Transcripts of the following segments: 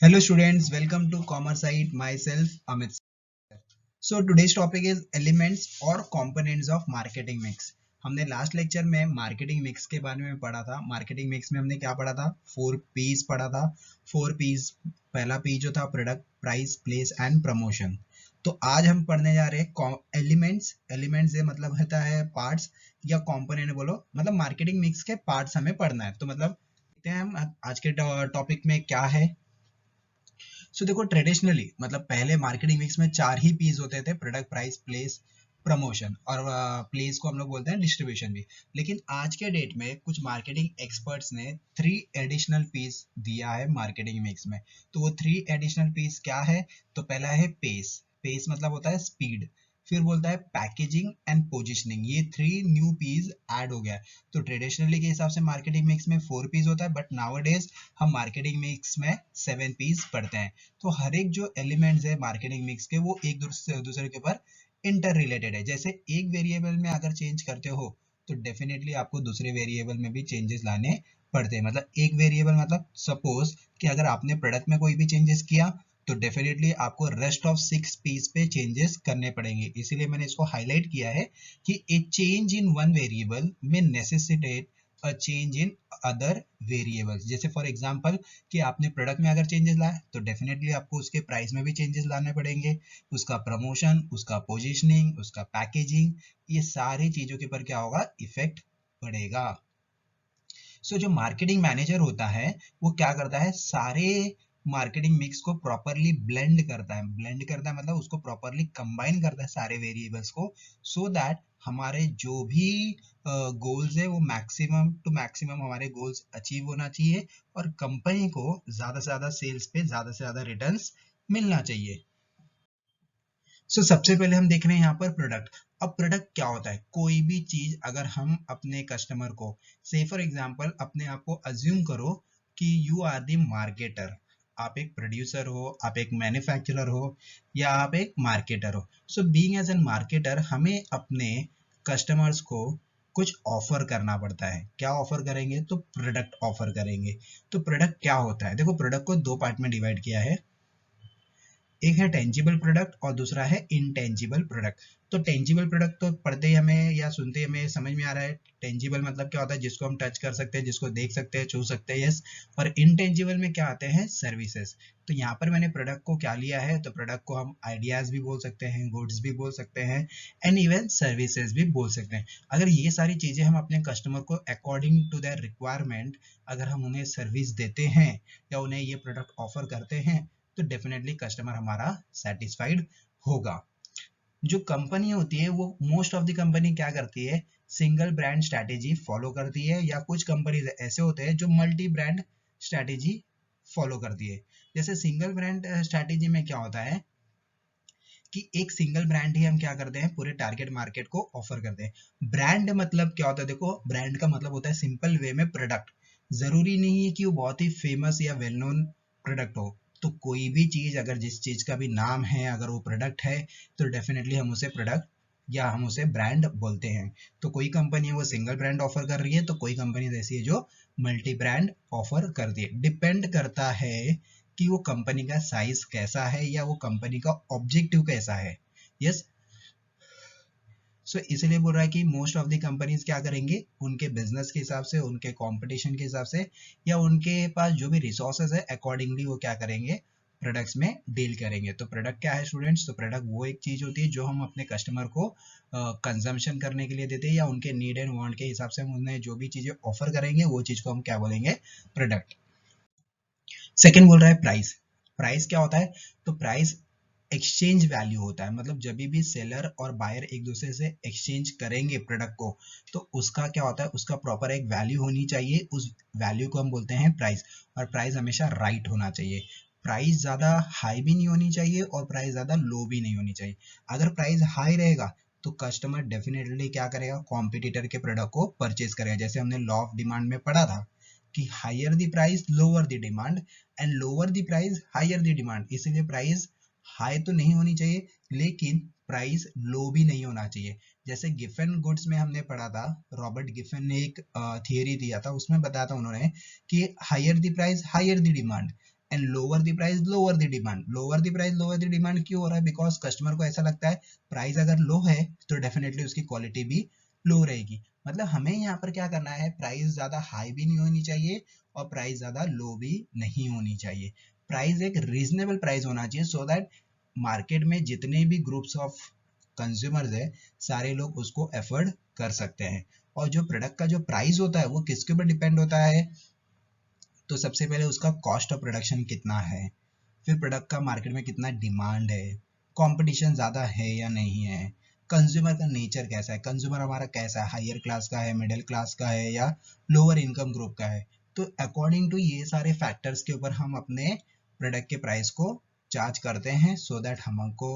Hello students, welcome to Commerce myself Amit. So today's topic is elements और components of marketing mix. हमने last lecture में marketing mix के बारे में पढ़ा था। मार्केटिंग मिक्स में हमने क्या पढ़ा था? 4 P's पढ़ा था। 4 P's, पहला P जो था product, price, place and promotion. तो आज हम पढ़ने जा रहे हैं एलिमेंट्स। एलिमेंट्स से मतलब होता है पार्ट्स, या कंपोनेंट बोलो, मतलब मार्केटिंग मिक्स के पार्ट्स हमें पढ़ना है। तो मतलब देखते हैं हम आज के टॉपिक में क्या है। देखो ट्रेडिशनली मतलब पहले मार्केटिंग मिक्स में 4 ही पीस होते थे, प्रोडक्ट, प्राइस, प्लेस, प्रमोशन, और प्लेस को हम लोग बोलते हैं डिस्ट्रीब्यूशन भी। लेकिन आज के डेट में कुछ मार्केटिंग एक्सपर्ट्स ने 3 एडिशनल पीस दिया है मार्केटिंग मिक्स में। तो वो 3 एडिशनल पीस क्या है? तो पहला है पेस। पेस मतलब होता है स्पीड। फिर बोलता है पैकेजिंग एंड पोजिशनिंग। ये 3 न्यू पीस ऐड हो गया है। तो ट्रेडिशनली के हिसाब से मार्केटिंग मिक्स में 4 पीस होता है, बट नाउ डेज हम मार्केटिंग मिक्स में 7 पीस पढ़ते हैं। तो हर एक जो एलिमेंट्स है मार्केटिंग मिक्स के, वो एक दूसरे के ऊपर इंटर रिलेटेड है। जैसे एक वेरिएबल में अगर चेंज करते हो तो डेफिनेटली आपको दूसरे वेरिएबल में भी चेंजेस लाने पड़ते हैं। मतलब एक वेरिएबल मतलब सपोज कि अगर आपने प्रोडक्ट में कोई भी चेंजेस किया तो डेफिनेटली आपको रेस्ट ऑफ 6 पीस पे चेंजेस करने पड़ेंगे। इसीलिए मैंने इसको हाईलाइट किया है कि a change in one variable में necessitate a change in other variables. जैसे फॉर एग्जांपल कि आपने प्रोडक्ट में अगर चेंजेस लाए तो डेफिनेटली आपको उसके प्राइस में भी चेंजेस लाने पड़ेंगे, उसका प्रमोशन, उसका पोजीशनिंग, उसका पैकेजिंग, ये सारी चीजों के ऊपर क्या होगा? इफेक्ट पड़ेगा। जो मार्केटिंग मैनेजर होता है वो क्या करता है? सारे मार्केटिंग मिक्स को प्रॉपरली ब्लेंड करता है। ब्लेंड करता है मतलब उसको प्रॉपरली कंबाइन करता है सारे वेरिएबल्स को, सो दैट हमारे जो भी गोल्स है वो मैक्सिमम टू मैक्सिमम हमारे गोल्स अचीव होना चाहिए, और कंपनी को ज्यादा से ज्यादा सेल्स पे ज्यादा से ज्यादा रिटर्न्स मिलना चाहिए। सबसे पहले हम देख रहे हैं यहाँ पर प्रोडक्ट। अब प्रोडक्ट क्या होता है? कोई भी चीज अगर हम अपने कस्टमर को, से फॉर एग्जांपल अपने आप को अज्यूम करो कि यू आर द मार्केटर। आप एक प्रोड्यूसर हो, आप एक मैन्युफैक्चरर हो, या आप एक मार्केटर हो। बीइंग एज एन मार्केटर हमें अपने कस्टमर्स को कुछ ऑफर करना पड़ता है। क्या ऑफर करेंगे? तो प्रोडक्ट ऑफर करेंगे। तो प्रोडक्ट क्या होता है? देखो प्रोडक्ट को दो पार्ट में डिवाइड किया है। एक है टेंजिबल प्रोडक्ट और दूसरा है इनटेंजिबल प्रोडक्ट। तो टेंजिबल प्रोडक्ट तो पढ़ते ही हमें या सुनते ही हमें समझ में आ रहा है। टेंजिबल मतलब क्या होता है? जिसको हम टच कर सकते हैं, जिसको देख सकते हैं, छू सकते हैं, यस। और इनटेंजिबल में क्या आते हैं? सर्विसेज। तो यहाँ पर मैंने प्रोडक्ट को क्या लिया है? तो प्रोडक्ट को हम आइडियाज भी बोल सकते हैं, गुड्स भी बोल सकते हैं, एंड इवन सर्विसेज भी बोल सकते हैं। अगर ये सारी चीजें हम अपने कस्टमर को अकॉर्डिंग टू देयर रिक्वायरमेंट अगर हम उन्हें सर्विस देते हैं या उन्हें ये प्रोडक्ट ऑफर करते हैं तो डेफिनेटली कस्टमर हमारा सेटिस्फाइड होगा। जो कंपनी होती है वो मोस्ट ऑफ द कंपनी क्या करती है? सिंगल ब्रांड स्ट्रैटेजी फॉलो करती है, या कुछ कंपनीज ऐसे होते हैं जो मल्टी ब्रांड स्ट्रैटेजी फॉलो करती है। जैसे सिंगल ब्रांड स्ट्रैटेजी में क्या होता है कि एक सिंगल ब्रांड ही हम क्या करते हैं? पूरे टारगेट मार्केट को ऑफर करते हैं। ब्रांड मतलब क्या होता है? देखो ब्रांड का मतलब होता है सिंपल वे में प्रोडक्ट। जरूरी नहीं है कि वो बहुत ही फेमस या वेल नोन प्रोडक्ट हो। तो कोई भी चीज अगर जिस चीज का भी नाम है अगर वो प्रोडक्ट है तो डेफिनेटली हम उसे प्रोडक्ट या हम उसे ब्रांड बोलते हैं। तो कोई कंपनी है वो सिंगल ब्रांड ऑफर कर रही है, तो कोई कंपनी ऐसी है जो मल्टी ब्रांड ऑफर करती है। डिपेंड करता है कि वो कंपनी का साइज कैसा है या वो कंपनी का ऑब्जेक्टिव कैसा है। यस। इसलिए बोल रहा है कि मोस्ट ऑफ द कंपनीज क्या करेंगे? उनके बिजनेस के हिसाब से, उनके कंपटीशन के हिसाब से, या उनके पास जो भी रिसोर्सेज है अकॉर्डिंगली वो क्या करेंगे? प्रोडक्ट्स में डील करेंगे। तो प्रोडक्ट क्या है स्टूडेंट्स? तो प्रोडक्ट वो एक चीज होती है जो हम अपने कस्टमर को कंजम्पशन करने के लिए देते हैं, या उनके नीड एंड वांट के हिसाब से हम उन्हें जो भी चीजें ऑफर करेंगे वो चीज को हम क्या बोलेंगे? प्रोडक्ट। सेकेंड बोल रहा है प्राइस। प्राइस क्या होता है? तो प्राइस एक्सचेंज वैल्यू होता है। मतलब जब भी सेलर और बायर एक दूसरे से एक्सचेंज करेंगे प्रोडक्ट को तो उसका क्या होता है? उसका प्रॉपर एक वैल्यू होनी चाहिए। उस वैल्यू को हम बोलते हैं प्राइस। और प्राइस हमेशा राइट होना चाहिए। प्राइस ज्यादा हाई भी नहीं होनी चाहिए और प्राइस ज्यादा लो भी नहीं होनी चाहिए। अगर प्राइस हाई रहेगा तो कस्टमर डेफिनेटली क्या करेगा? कॉम्पिटिटर के प्रोडक्ट को परचेज करेगा। जैसे हमने लॉ ऑफ डिमांड में पढ़ा था कि higher the price lower the demand, and lower the price higher the demand. इसीलिए प्राइस हाई तो नहीं होनी चाहिए लेकिन प्राइस लो भी नहीं होना चाहिए। जैसे गिफन गुड्स में हमने पढ़ा था, रॉबर्ट गिफन ने एक थियरी दिया था, उसमें बताया था उन्होंने कि higher the price higher the demand, and lower the price lower the demand. Lower the price lower the demand क्यों हो रहा है? बिकॉज कस्टमर को ऐसा लगता है प्राइस अगर लो है तो डेफिनेटली उसकी क्वालिटी भी लो रहेगी। मतलब हमें यहाँ पर क्या करना है, प्राइस ज्यादा हाई भी नहीं होनी चाहिए और प्राइस ज्यादा लो भी नहीं होनी चाहिए। प्राइस एक रीजनेबल प्राइस होना चाहिए सो दैट मार्केट में जितने भी ग्रुप्स ऑफ कंज्यूमर्स है सारे लोग उसको एफोर्ड कर सकते हैं। और जो प्रोडक्ट का जो प्राइस होता है वो किसके ऊपर डिपेंड होता है? तो सबसे पहले उसका कॉस्ट ऑफ प्रोडक्शन कितना है, फिर प्रोडक्ट का मार्केट में कितना डिमांड है, कंपटीशन ज़्यादा है या नहीं है, कंज्यूमर का नेचर कैसा है, कंज्यूमर हमारा कैसा है, हायर क्लास का है, मिडिल क्लास का है या लोअर इनकम ग्रुप का है। तो अकॉर्डिंग टू ये सारे फैक्टर्स के ऊपर हम अपने प्रोडक्ट के प्राइस को चार्ज करते हैं सो दैट हमको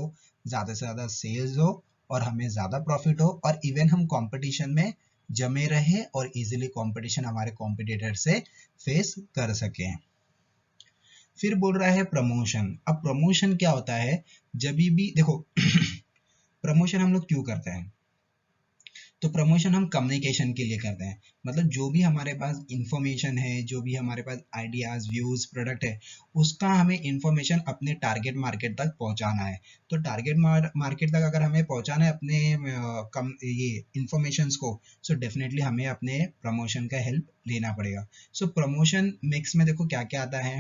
ज़्यादा से ज़्यादा सेल्स हो और हमें ज़्यादा प्रॉफिट हो और इवन हम कंपटीशन में जमे रहे और इजीली कंपटीशन हमारे कॉम्पिटिटर से फेस कर सकें। फिर बोल रहा है प्रमोशन। अब प्रमोशन क्या होता है? जब भी देखो प्रमोशन हम लोग क्यों करते हैं? तो प्रमोशन हम कम्युनिकेशन के लिए करते हैं। मतलब जो भी हमारे पास इंफॉर्मेशन है, जो भी हमारे पास आइडियाज व्यूज प्रोडक्ट है, उसका हमें इंफॉर्मेशन अपने टारगेट मार्केट तक पहुंचाना है। तो टारगेट मार्केट तक अगर हमें पहुंचाना है अपने ये इंफॉर्मेशन को, सो डेफिनेटली हमें अपने प्रमोशन का हेल्प लेना पड़ेगा। सो प्रमोशन मिक्स में देखो क्या क्या आता है।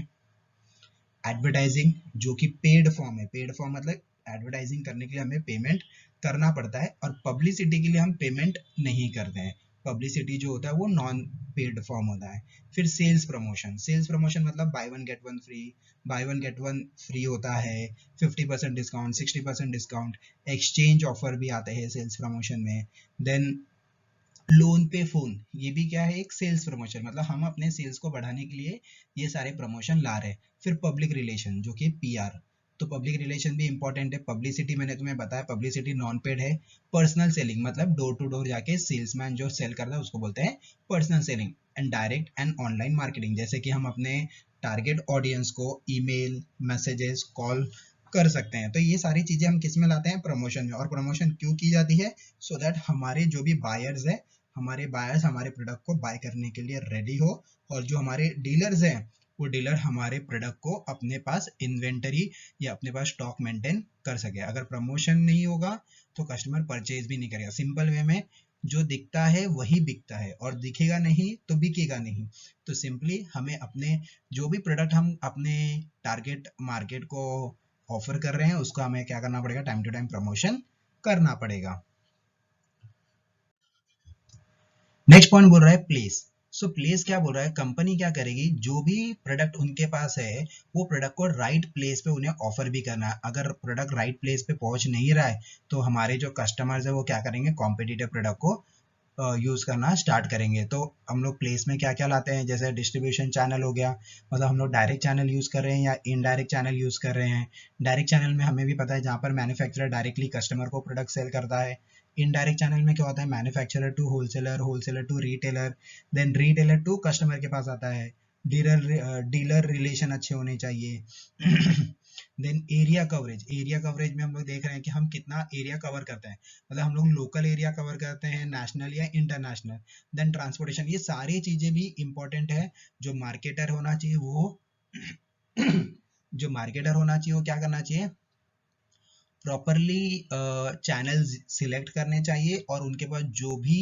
एडवर्टाइजिंग जो कि पेड फॉर्म है, पेड फॉर्म मतलब एडवर्टाइजिंग करने के लिए हमें पेमेंट करना पड़ता है और पब्लिसिटी के लिए हम पेमेंट नहीं करते हैं। पब्लिसिटी जो होता है वो नॉन पेड फॉर्म होता है। फिर सेल्स प्रमोशन। सेल्स प्रमोशन मतलब by one get one free, by one get one free होता है, 50% डिस्काउंट, 60% डिस्काउंट, एक्सचेंज ऑफर भी आते हैं सेल्स प्रमोशन में। देन लोन पे फोन, ये भी क्या है? एक सेल्स प्रमोशन। मतलब हम अपने सेल्स को बढ़ाने के लिए ये सारे प्रमोशन ला रहे हैं। फिर पब्लिक रिलेशन जो कि पीआर। तो पब्लिक रिलेशन भी इंपॉर्टेंट है। पब्लिसिटी मैंने तुम्हें बताया, पब्लिसिटी नॉन पेड है। पर्सनल सेलिंग मतलब डोर टू डोर जाके सेल्समैन जो सेल करता है उसको बोलते हैं personal selling. And direct and online marketing, जैसे कि हम अपने टारगेट ऑडियंस को ईमेल, मैसेजेस, कॉल कर सकते हैं। तो ये सारी चीजें हम किस में लाते हैं? प्रमोशन में। और प्रमोशन क्यों की जाती है? सो दैट हमारे जो भी बायर्स है, हमारे बायर्स हमारे प्रोडक्ट को बाय करने के लिए रेडी हो और जो हमारे डीलर्स हैं वो डीलर हमारे प्रोडक्ट को अपने पास इन्वेंटरी या अपने पास स्टॉक मेंटेन कर सके। अगर प्रमोशन नहीं होगा तो कस्टमर परचेज भी नहीं करेगा। सिंपल वे में जो दिखता है वही बिकता है और दिखेगा नहीं तो बिकेगा नहीं। तो सिंपली हमें अपने जो भी प्रोडक्ट हम अपने टारगेट मार्केट को ऑफर कर रहे हैं उसका हमें क्या करना पड़ेगा? टाइम टू टाइम प्रमोशन करना पड़ेगा। नेक्स्ट पॉइंट बोल रहा है प्लेस। सो प्लेस क्या बोल रहा है? कंपनी क्या करेगी, जो भी प्रोडक्ट उनके पास है वो प्रोडक्ट को राइट प्लेस पे उन्हें ऑफर भी करना है। अगर प्रोडक्ट राइट प्लेस पे पहुंच नहीं रहा है तो हमारे जो कस्टमर्स है वो क्या करेंगे? कॉम्पिटिटिव प्रोडक्ट को यूज करना स्टार्ट करेंगे। तो हम लोग प्लेस में क्या क्या लाते हैं? जैसे डिस्ट्रीब्यूशन चैनल हो गया, मतलब हम लोग डायरेक्ट चैनल यूज कर रहे हैं या इनडायरेक्ट चैनल यूज कर रहे हैं। डायरेक्ट चैनल में हमें भी पता है जहाँ पर मैन्युफैक्चरर डायरेक्टली कस्टमर को प्रोडक्ट सेल करता है। इनडायरेक्ट चैनल में क्या होता है? Manufacturer to wholesaler, wholesaler to retailer, then retailer to customer के पास आता है। डीलर डीलर रिलेशन अच्छे होने चाहिए। Then area coverage. Area coverage में हम लोग देख रहे हैं कि हम कितना एरिया कवर करते हैं। मतलब हम लोग लोकल एरिया कवर करते हैं, नेशनल या इंटरनेशनल। देन ट्रांसपोर्टेशन, ये सारी चीजें भी इंपॉर्टेंट है। जो मार्केटर होना चाहिए वो जो मार्केटर होना चाहिए वो क्या करना चाहिए? प्रॉपरली चैनल्स सिलेक्ट करने चाहिए और उनके पास जो भी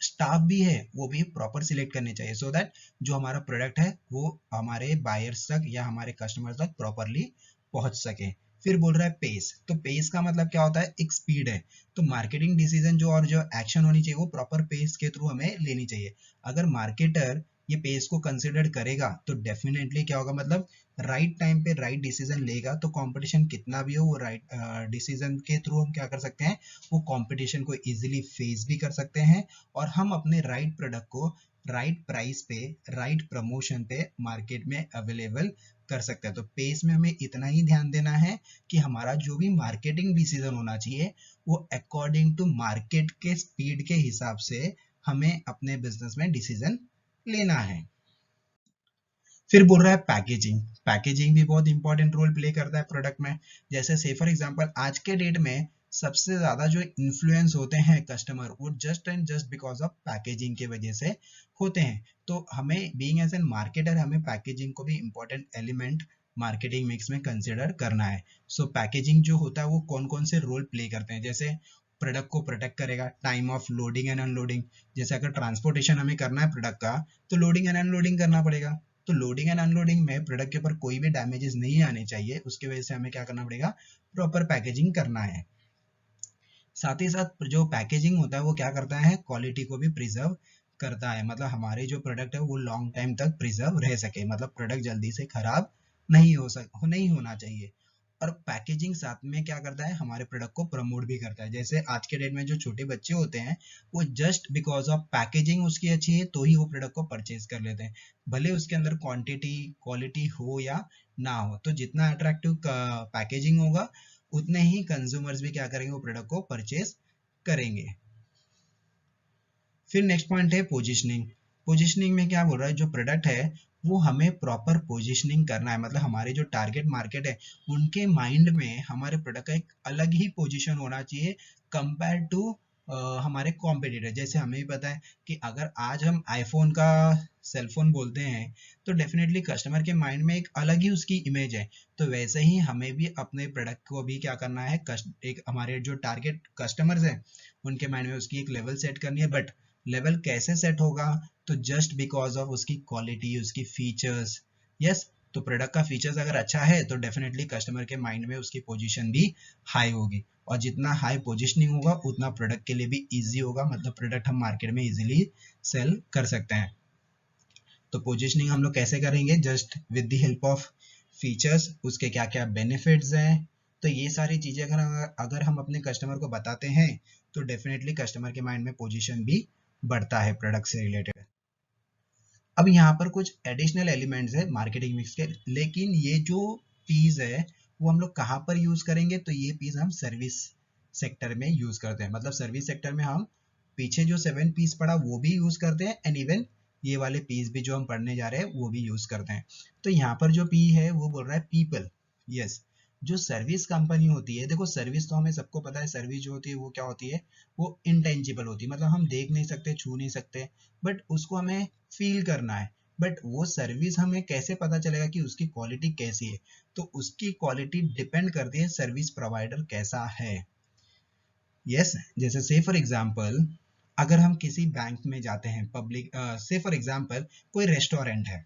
स्टाफ भी है वो भी प्रॉपर सिलेक्ट करने चाहिए सो दैट जो हमारा प्रोडक्ट है वो हमारे बायर्स तक या हमारे कस्टमर्स तक प्रॉपरली पहुंच सके। फिर बोल रहा है पेस। तो पेस का मतलब क्या होता है? एक स्पीड है। तो मार्केटिंग डिसीजन जो और जो एक्शन होनी चाहिए वो प्रॉपर पेस के थ्रू हमें लेनी चाहिए। अगर मार्केटर ये पेस को कंसिडर करेगा तो डेफिनेटली क्या होगा? मतलब राइट टाइम पे राइट डिसीजन लेगा तो कंपटीशन कितना भी हो वो राइट डिसीजन के थ्रू हम क्या कर सकते हैं? वो कंपटीशन को इजीली फेस भी कर सकते हैं और हम अपने राइट प्रोडक्ट को राइट प्राइस पे, राइट प्रमोशन पे मार्केट में अवेलेबल कर सकते हैं। तो पेस में हमें इतना ही ध्यान देना है कि हमारा जो भी मार्केटिंग डिसीजन होना चाहिए वो अकॉर्डिंग टू मार्केट के स्पीड के हिसाब से हमें अपने बिजनेस में डिसीजन लेना है। फिर बोल रहा है पैकेजिंग। पैकेजिंग भी बहुत इंपॉर्टेंट रोल प्ले करता है प्रोडक्ट में। जैसे से फॉर एग्जांपल आज के डेट में सबसे ज्यादा जो इन्फ्लुएंस होते हैं कस्टमर वो just and just because of packaging की वजह से होते हैं। तो हमें बीइंग एज एन मार्केटर हमें पैकेजिंग को भी इम्पोर्टेंट एलिमेंट मार्केटिंग मिक्स में कंसिडर करना है। सो पैकेजिंग जो होता है वो कौन कौन से रोल प्ले करते हैं, जैसे प्रोडक्ट को प्रोटेक्ट करेगा, time of loading and unloading, जैसे अगर ट्रांसपोर्टेशन हमें करना है प्रोडक्ट का तो लोडिंग एंड अनलोडिंग करना पड़ेगा। तो लोडिंग एंड अनलोडिंग में प्रोडक्ट के ऊपर कोई भी डैमेजेस नहीं आने चाहिए, उसकी वजह से हमें क्या करना पड़ेगा, प्रॉपर पैकेजिंग करना है। साथ ही साथ जो पैकेजिंग होता है वो क्या करता है, क्वालिटी को भी प्रिजर्व करता है, मतलब हमारे जो प्रोडक्ट है वो लॉन्ग टाइम तक प्रिजर्व रह सके, मतलब प्रोडक्ट जल्दी से खराब नहीं होना चाहिए। और पैकेजिंग साथ में क्या करता है, हमारे प्रोडक्ट को प्रमोट भी करता है। जैसे आज के डेट में जो छोटे बच्चे होते हैं वो जस्ट बिकॉज ऑफ पैकेजिंग उसकी अच्छी है तो ही वो प्रोडक्ट को परचेज कर लेते हैं, भले उसके अंदर क्वांटिटी क्वालिटी हो या ना हो। तो जितना अट्रैक्टिव पैकेजिंग होगा उतने ही कंज्यूमर्स भी क्या करेंगे, वो प्रोडक्ट को परचेज करेंगे। फिर नेक्स्ट पॉइंट है पोजिशनिंग। पोजिशनिंग में क्या बोल रहा है, जो प्रोडक्ट है वो हमें प्रॉपर पोजिशनिंग करना है, मतलब हमारे जो टारगेट मार्केट है उनके माइंड में हमारे प्रोडक्ट का एक अलग ही पोजीशन होना चाहिए कंपेयर टू हमारे कॉम्पिटिटर। जैसे हमें भी पता है कि अगर आज हम आईफोन का सेलफोन बोलते हैं तो डेफिनेटली कस्टमर के माइंड में एक अलग ही उसकी इमेज है। तो वैसे ही हमें भी अपने प्रोडक्ट को भी क्या करना है, एक हमारे जो टारगेट कस्टमर्स हैं उनके माइंड में उसकी एक लेवल सेट करनी है। बट लेवल कैसे सेट होगा, तो जस्ट बिकॉज ऑफ उसकी क्वालिटी, उसकी फीचर्स। यस, तो प्रोडक्ट का फीचर्स अगर अच्छा है तो डेफिनेटली कस्टमर के माइंड में उसकी पोजीशन भी हाई होगी, और जितना हाई पोजीशनिंग होगा उतना प्रोडक्ट के लिए भी इजी होगा, मतलब प्रोडक्ट हम मार्केट में इजीली सेल कर सकते हैं। तो पोजीशनिंग हम लोग कैसे करेंगे, just with the help of features, उसके क्या क्या बेनिफिट्स हैं। तो ये सारी चीजें अगर हम अपने कस्टमर को बताते हैं तो डेफिनेटली कस्टमर के माइंड में पोजीशन भी बढ़ता है प्रोडक्ट से रिलेटेड। अब यहाँ पर कुछ एडिशनल एलिमेंट्स है मार्केटिंग मिक्स के, लेकिन ये जो पीस है वो हम लोग कहाँ पर यूज करेंगे, तो ये पीस हम सर्विस सेक्टर में यूज करते हैं। मतलब सर्विस सेक्टर में हम पीछे जो 7 पीस पढ़ा वो भी यूज करते हैं, एंड इवन ये वाले पीस भी जो हम पढ़ने जा रहे हैं वो भी यूज करते हैं। तो यहाँ पर जो पी है वो बोल रहा है पीपल। यस, जो सर्विस कंपनी होती है, देखो सर्विस तो हमें सबको पता है, सर्विस जो होती है वो क्या होती है, वो इंटेंजिबल होती है, मतलब हम देख नहीं सकते, छू नहीं सकते, बट उसको हमें फील करना है। बट वो सर्विस हमें कैसे पता चलेगा कि उसकी क्वालिटी कैसी है, तो उसकी क्वालिटी डिपेंड करती है सर्विस प्रोवाइडर कैसा है। यस, जैसे से फॉर एग्जांपल अगर हम किसी बैंक में जाते हैं, पब्लिक से फॉर एग्जांपल कोई रेस्टोरेंट है,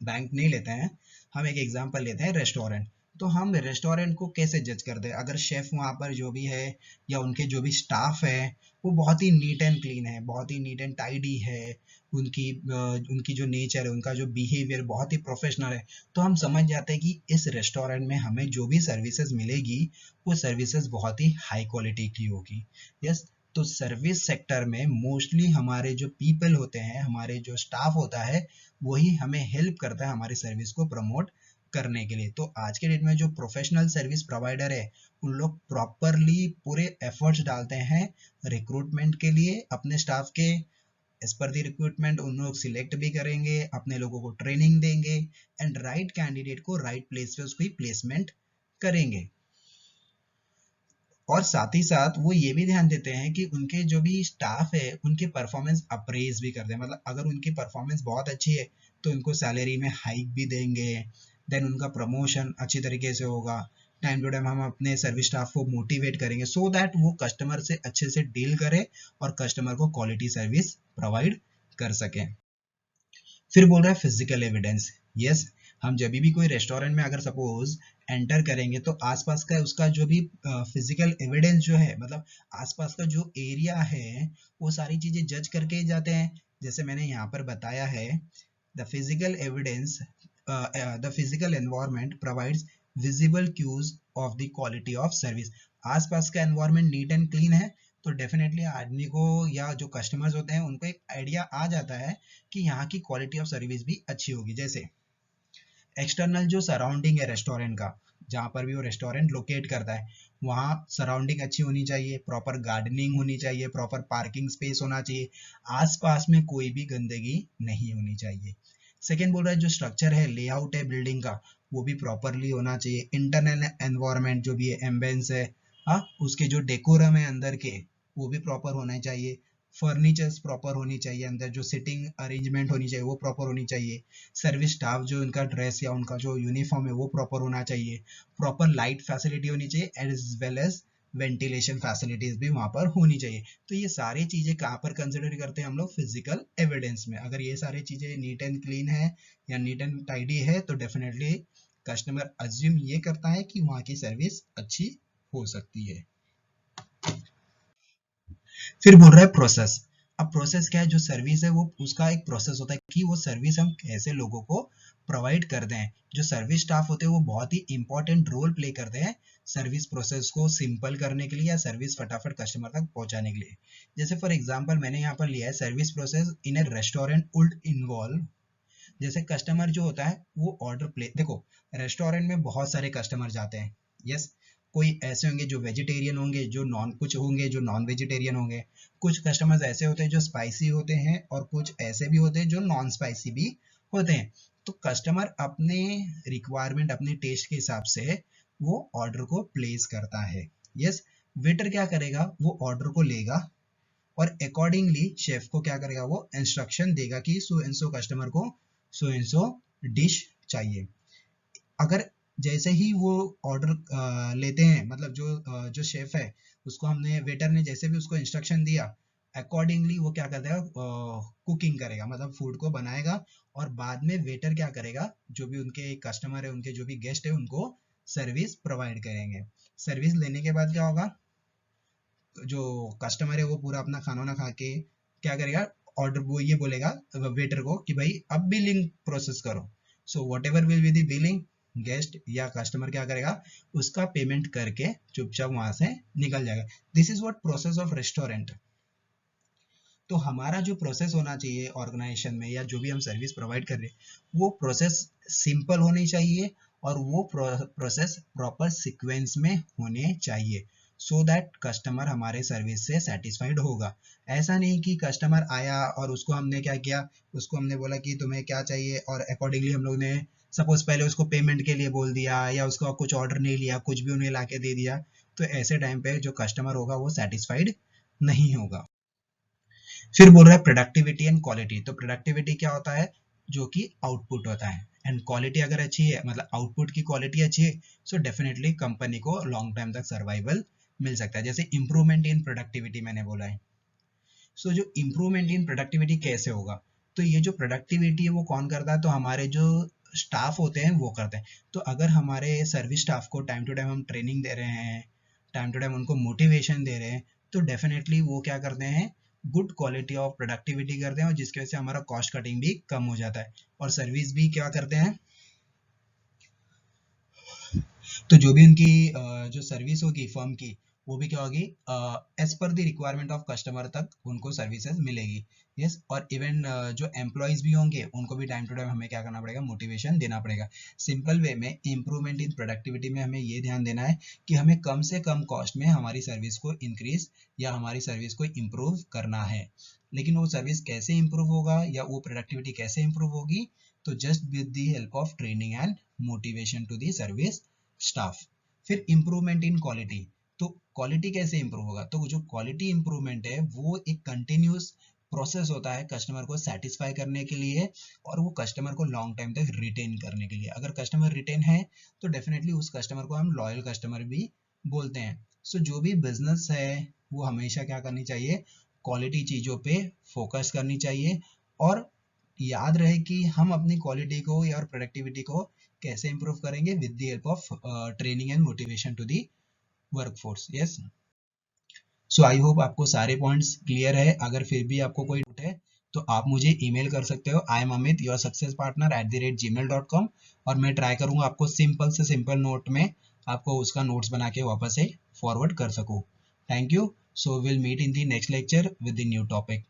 बैंक नहीं लेते हैं, हम एक एग्जांपल लेते हैं रेस्टोरेंट। तो हम रेस्टोरेंट को कैसे जज करते हैं, अगर शेफ वहाँ पर जो भी है या उनके जो भी स्टाफ है वो बहुत ही नीट एंड क्लीन है, बहुत ही नीट एंड टाइडी है, उनकी जो नेचर है, उनका जो बिहेवियर बहुत ही प्रोफेशनल है, तो हम समझ जाते हैं कि इस रेस्टोरेंट में हमें जो भी सर्विसेज मिलेगी वो सर्विसेज बहुत ही हाई क्वालिटी की होगी। यस, तो सर्विस सेक्टर में मोस्टली हमारे जो पीपल होते हैं, हमारे जो स्टाफ होता है, वही हमें हेल्प करता है हमारी सर्विस को प्रमोट करने के लिए। तो आज के डेट में जो प्रोफेशनल सर्विस प्रोवाइडर है उन लोग प्रॉपरली पूरे एफर्ट्स डालते हैं रिक्रूटमेंट के लिए अपने स्टाफ के, एज पर दी रिक्रूटमेंट उन लोग सिलेक्ट भी करेंगे, अपने लोगों को ट्रेनिंग देंगे, एंड राइट कैंडिडेट को राइट प्लेस पे उसकी प्लेसमेंट करेंगे। और साथ ही साथ वो ये भी ध्यान देते हैं कि उनके जो भी स्टाफ है उनकी परफॉर्मेंस अप्रेज भी करते हैं, मतलब अगर उनकी परफॉर्मेंस बहुत अच्छी है तो उनको सैलरी में हाइक भी देंगे, देन उनका प्रमोशन अच्छी तरीके से होगा, टाइम टू टाइम हम अपने सर्विस स्टाफ को मोटिवेट करेंगे सो दैट वो कस्टमर से अच्छे से डील करे और कस्टमर को क्वालिटी सर्विस प्रोवाइड कर सके। फिर बोल रहा है फिजिकल एविडेंस। यस, हम जब भी कोई रेस्टोरेंट में अगर सपोज एंटर करेंगे तो आसपास का उसका जो भी फिजिकल एविडेंस जो है, मतलब आसपास का जो एरिया है वो सारी चीजें जज करके जाते हैं। जैसे मैंने यहाँ पर बताया है, the physical evidence, the physical environment provides visible cues of the quality of service. आसपास का एनवायरनमेंट नीट एंड क्लीन है तो डेफिनेटली आदमी को या जो कस्टमर्स होते हैं उनको एक आइडिया आ जाता है कि यहाँ की क्वालिटी ऑफ सर्विस भी अच्छी होगी। जैसे एक्सटर्नल जो सराउंडिंग है रेस्टोरेंट का, जहाँ पर भी वो रेस्टोरेंट लोकेट करता है वहाँ सराउंडिंग अच्छी होनी चाहिए, प्रॉपर गार्डनिंग होनी चाहिए, प्रॉपर पार्किंग स्पेस होना चाहिए, आसपास में कोई भी गंदगी नहीं होनी चाहिए। सेकेंड बोल रहा है जो स्ट्रक्चर है, लेआउट है बिल्डिंग का, वो भी प्रॉपरली होना चाहिए। इंटरनल एनवायरनमेंट जो भी है, एम्बियंस है, हाँ, उसके जो डेकोरम है अंदर के वो भी प्रॉपर होने चाहिए। फर्नीचर्स प्रॉपर होनी चाहिए, अंदर जो सिटिंग अरेंजमेंट होनी चाहिए वो प्रॉपर होनी चाहिए, सर्विस स्टाफ जो उनका ड्रेस या उनका जो यूनिफॉर्म है वो प्रॉपर होना चाहिए, प्रॉपर लाइट फैसिलिटी होनी चाहिए as well as ventilation facilities भी वहां पर होनी चाहिए। तो ये सारी चीजें कहाँ पर कंसिडर करते हैं हम लोग? फिजिकल एविडेंस में। अगर ये सारी चीजें नीट एंड क्लीन है या नीट एंड टाइडी है तो डेफिनेटली कस्टमर अज्यूम ये करता है कि वहाँ की सर्विस अच्छी हो सकती है। फिर बोल रहा है प्रोसेस। अब प्रोसेस क्या है? जो सर्विस है वो उसका एक प्रोसेस होता है कि वो सर्विस हम कैसे लोगों को प्रोवाइड करते हैं। जो सर्विस स्टाफ होते हैं वो बहुत ही इंपॉर्टेंट रोल प्ले करते हैं सर्विस प्रोसेस को सिंपल करने के लिए या सर्विस फटाफट कस्टमर तक पहुंचाने के लिए। जैसे फॉर एग्जांपल मैंने यहाँ पर लिया है service process in A restaurant would involve. जैसे कस्टमर जो होता है वो ऑर्डर प्ले, देखो रेस्टोरेंट में बहुत सारे कस्टमर जाते हैं, यस। कोई ऐसे होंगे जो वेजिटेरियन होंगे, जो नॉन कुछ होंगे जो नॉन वेजिटेरियन होंगे, कुछ कस्टमर्स ऐसे होते हैं जो स्पाइसी होते हैं और कुछ ऐसे भी होते हैं जो नॉन स्पाइसी भी होते हैं। तो कस्टमर अपने रिक्वायरमेंट अपने टेस्ट के हिसाब से वो ऑर्डर को प्लेस करता है, यस। वेटर क्या करेगा? वो ऑर्डर को लेगा और अकॉर्डिंगली शेफ को क्या करेगा? वो इंस्ट्रक्शन देगा कि सो एंड सो कस्टमर को सो एंड सो डिश चाहिए। अगर जैसे ही वो ऑर्डर लेते हैं, मतलब जो शेफ है उसको हमने, वेटर ने जैसे भी उसको इंस्ट्रक्शन दिया अकॉर्डिंगली वो क्या करता है? कुकिंग करेगा, मतलब फूड को बनाएगा और बाद में वेटर क्या करेगा? जो भी उनके कस्टमर है, उनके जो भी गेस्ट है उनको सर्विस प्रोवाइड करेंगे। सर्विस लेने के बाद क्या होगा? जो कस्टमर है वो पूरा अपना खाना ना खा के क्या करेगा? ऑर्डर वो ये बोलेगा वेटर को कि भाई अब बिलिंग प्रोसेस करो। So what ever will be the billing, guest या कस्टमर क्या करेगा? उसका पेमेंट करके चुपचाप वहां से निकल जाएगा। This is what process of restaurant. तो हमारा जो प्रोसेस होना चाहिए ऑर्गेनाइजेशन में या जो भी हम सर्विस प्रोवाइड कर रहे हैं वो प्रोसेस सिंपल होनी चाहिए और वो प्रोसेस प्रॉपर सीक्वेंस में होने चाहिए सो दैट कस्टमर हमारे सर्विस से सेटिस्फाइड होगा। ऐसा नहीं कि कस्टमर आया और उसको हमने क्या किया? उसको हमने बोला कि तुम्हें क्या चाहिए और अकॉर्डिंगली हम लोग ने सपोज पहले उसको पेमेंट के लिए बोल दिया या उसका कुछ ऑर्डर नहीं लिया, कुछ भी उन्हें लाके दे दिया। तो ऐसे टाइम पे जो कस्टमर होगा वो सेटिस्फाइड नहीं होगा। फिर बोल रहा है प्रोडक्टिविटी एंड क्वालिटी। तो प्रोडक्टिविटी क्या होता है? जो कि आउटपुट होता है, एंड क्वालिटी अगर अच्छी है, मतलब आउटपुट की क्वालिटी अच्छी है, सो डेफिनेटली कंपनी को लॉन्ग टाइम तक सर्वाइवल मिल सकता है। जैसे इंप्रूवमेंट इन प्रोडक्टिविटी मैंने बोला है। सो जो इंप्रूवमेंट इन प्रोडक्टिविटी कैसे होगा? तो ये जो प्रोडक्टिविटी है वो कौन करता है? तो हमारे जो स्टाफ होते हैं वो करते हैं। तो अगर हमारे सर्विस स्टाफ को टाइम टू टाइम हम ट्रेनिंग दे रहे हैं, टाइम टू टाइम उनको मोटिवेशन दे रहे हैं, तो डेफिनेटली वो क्या करते हैं? गुड क्वालिटी ऑफ प्रोडक्टिविटी करते हैं और जिसकी वजह से हमारा कॉस्ट कटिंग भी कम हो जाता है और सर्विस भी क्या करते हैं? तो जो भी उनकी जो सर्विस होगी फर्म की वो भी क्या होगी? As per the requirement of customer तक उनको सर्विसेज मिलेगी, यस। और इवन जो एम्प्लॉयज भी होंगे उनको भी टाइम टू टाइम हमें क्या करना पड़ेगा? मोटिवेशन देना पड़ेगा। सिंपल वे में इम्प्रूवमेंट इन प्रोडक्टिविटी में हमें ये ध्यान देना है कि हमें कम से कम कॉस्ट में हमारी सर्विस को इंक्रीज या हमारी सर्विस को इम्प्रूव करना है। लेकिन वो सर्विस कैसे इम्प्रूव होगा या वो प्रोडक्टिविटी कैसे इम्प्रूव होगी? तो just with the help of training and motivation to the service staff. फिर इम्प्रूवमेंट इन क्वालिटी। तो क्वालिटी कैसे इंप्रूव होगा? तो जो क्वालिटी इंप्रूवमेंट है वो एक कंटिन्यूस प्रोसेस होता है कस्टमर को सेटिस्फाई करने के लिए और वो कस्टमर को लॉन्ग टाइम तक रिटेन करने के लिए। अगर कस्टमर रिटेन है तो डेफिनेटली उस कस्टमर को हम लॉयल कस्टमर भी बोलते हैं। सो जो भी बिजनेस है वो हमेशा क्या करनी चाहिए? क्वालिटी चीज़ों पे फोकस करनी चाहिए और याद रहे कि हम अपनी क्वालिटी को या और प्रोडक्टिविटी को कैसे इंप्रूव करेंगे? With the help of training and motivation to the workforce, yes. So I hope आपको सारे पॉइंट्स क्लियर है। अगर फिर भी आपको कोई डाउट है तो आप मुझे ईमेल कर सकते हो iamamit yoursuccesspartner@gmail.com और मैं ट्राई करूंगा आपको सिंपल से सिंपल नोट में आपको उसका नोट्स बना के वापस से फॉरवर्ड कर सकूं। Thank you. So will meet in the next lecture with the new topic.